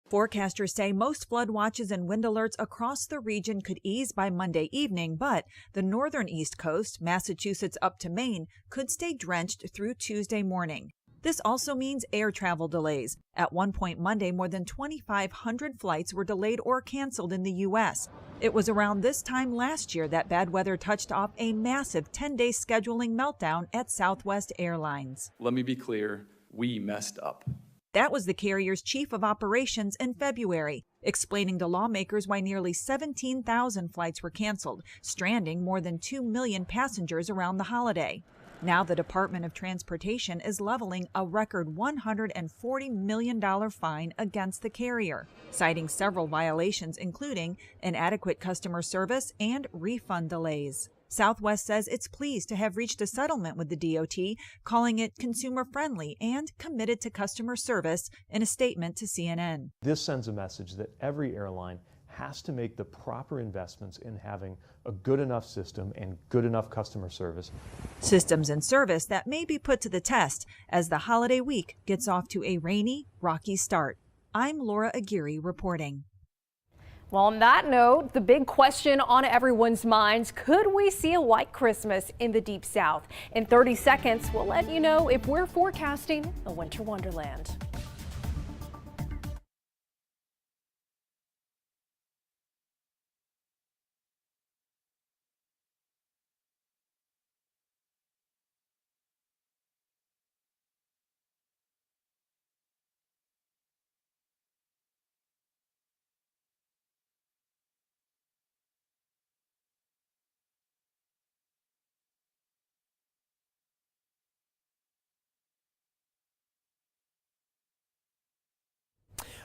Forecasters say most flood watches and wind alerts across the region could ease by Monday evening, but the northern East Coast, Massachusetts up to Maine, could stay drenched through Tuesday morning. This also means air travel delays. At one point Monday, more than 2,500 flights were delayed or canceled in the U.S. It was around this time last year that bad weather touched off a massive 10-day scheduling meltdown at Southwest Airlines. Let me be clear, we messed up. That was the carrier's chief of operations in February, explaining to lawmakers why nearly 17,000 flights were canceled, stranding more than 2 million passengers around the holiday. Now the Department of Transportation is leveling a record $140 million fine against the carrier, citing several violations including inadequate customer service and refund delays. Southwest says it's pleased to have reached a settlement with the DOT, calling it consumer-friendly and committed to customer service in a statement to CNN. This sends a message that every airline has to make the proper investments in having a good enough system and good enough customer service. Systems and service that may be put to the test as the holiday week gets off to a rainy, rocky start. I'm Laura Aguirre reporting. Well, on that note, the big question on everyone's minds, could we see a white Christmas in the Deep South? In 30 seconds, we'll let you know if we're forecasting a winter wonderland.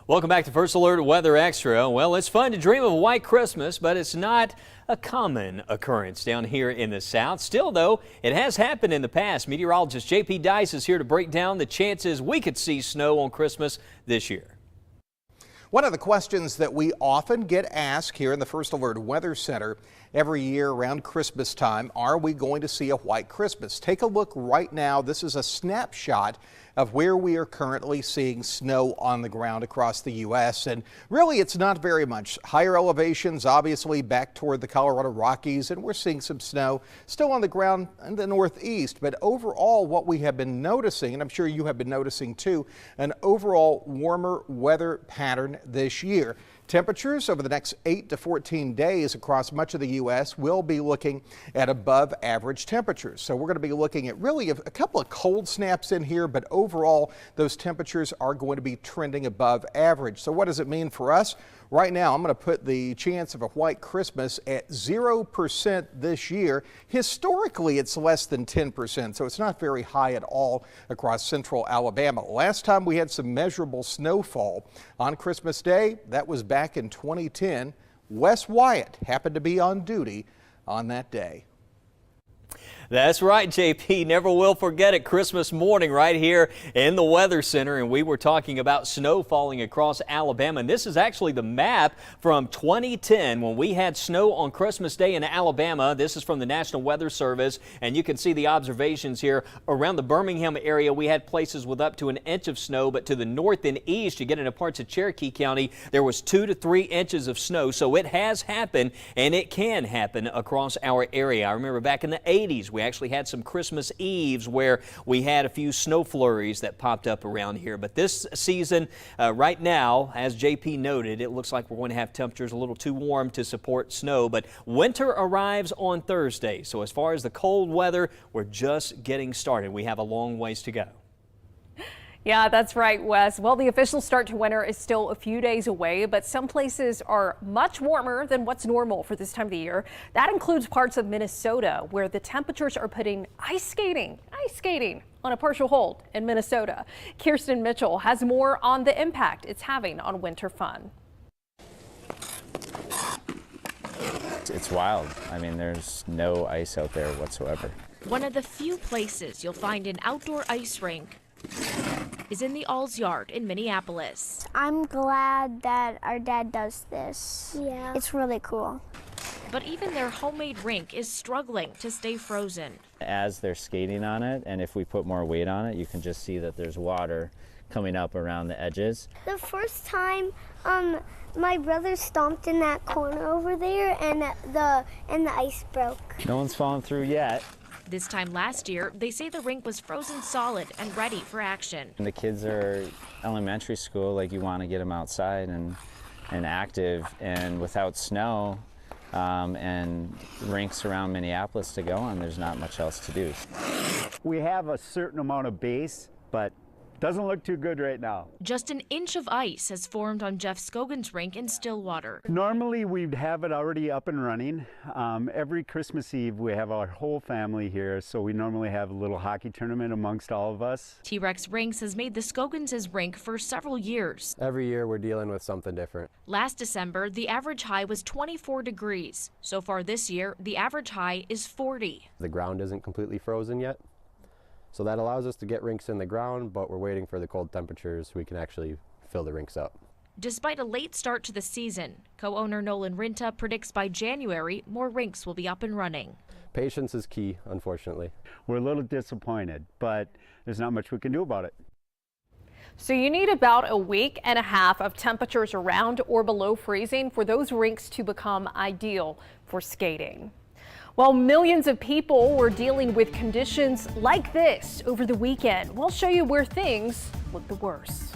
Welcome back to First Alert Weather Extra. Well, it's fun to dream of a white Christmas, but it's not a common occurrence down here in the South. Still, though, it has happened in the past. Meteorologist J.P. Dice is here to break down the chances we could see snow on Christmas this year. One of the questions that we often get asked here in the First Alert Weather Center every year around Christmas time, are we going to see a white Christmas? Take a look right now. This is a snapshot of where we are currently seeing snow on the ground across the U.S. And really, it's not very much. Higher elevations, obviously, back toward the Colorado Rockies, and we're seeing some snow still on the ground in the Northeast. But overall, what we have been noticing, and I'm sure you have been noticing too, an overall warmer weather pattern this year. Temperatures over the next 8 to 14 days across much of the U.S. will be looking at above average temperatures. So we're going to be looking at really a couple of cold snaps in here, but overall those temperatures are going to be trending above average. So what does it mean for us? Right now, I'm going to put the chance of a white Christmas at 0% this year. Historically, it's less than 10%, so it's not very high at all across central Alabama. Last time we had some measurable snowfall on Christmas Day, that was back in 2010. Wes Wyatt happened to be on duty on that day. That's right, JP. Never will forget it. Christmas morning right here in the Weather Center, and we were talking about snow falling across Alabama. And this is actually the map from 2010 when we had snow on Christmas Day in Alabama. This is from the National Weather Service, and you can see the observations here around the Birmingham area. We had places with up to an inch of snow, but to the north and east, you get into parts of Cherokee County, there was 2 to 3 inches of snow. So it has happened, and it can happen across our area. I remember back in the 80s, we actually had some Christmas Eves where we had a few snow flurries that popped up around here. But this season, right now, as JP noted, it looks like we're going to have temperatures a little too warm to support snow. But winter arrives on Thursday. So as far as the cold weather, we're just getting started. We have a long ways to go. Yeah, that's right, Wes. Well, the official start to winter is still a few days away, but some places are much warmer than what's normal for this time of the year. That includes parts of Minnesota, where the temperatures are putting ice skating on a partial hold in Minnesota. Kirsten Mitchell has more on the impact it's having on winter fun. It's wild. I mean, there's no ice out there whatsoever. One of the few places you'll find an outdoor ice rink is in the Alls Yard in Minneapolis. I'm glad that our dad does this. Yeah. It's really cool. But even their homemade rink is struggling to stay frozen. As they're skating on it, and if we put more weight on it, you can just see that there's water coming up around the edges. The first time, my brother stomped in that corner over there, and the ice broke. No one's fallen through yet. This time last year, they say the rink was frozen solid and ready for action. And the kids are elementary school, like you want to get them outside and active, and without snow and rinks around Minneapolis to go on, there's not much else to do. We have a certain amount of base, but doesn't look too good right now. Just an inch of ice has formed on Jeff Scogan's rink in Stillwater. Normally we'd have it already up and running. Every Christmas Eve we have our whole family here, so we normally have a little hockey tournament amongst all of us. T-Rex Rinks has made the Scogan's his rink for several years. Every year we're dealing with something different. Last December, the average high was 24 degrees. So far this year, the average high is 40. The ground isn't completely frozen yet. So that allows us to get rinks in the ground, but we're waiting for the cold temperatures so we can actually fill the rinks up. Despite a late start to the season, co-owner Nolan Rinta predicts by January, more rinks will be up and running. Patience is key, unfortunately. We're a little disappointed, but there's not much we can do about it. So you need about a week and a half of temperatures around or below freezing for those rinks to become ideal for skating. While millions of people were dealing with conditions like this over the weekend, we'll show you where things look the worst.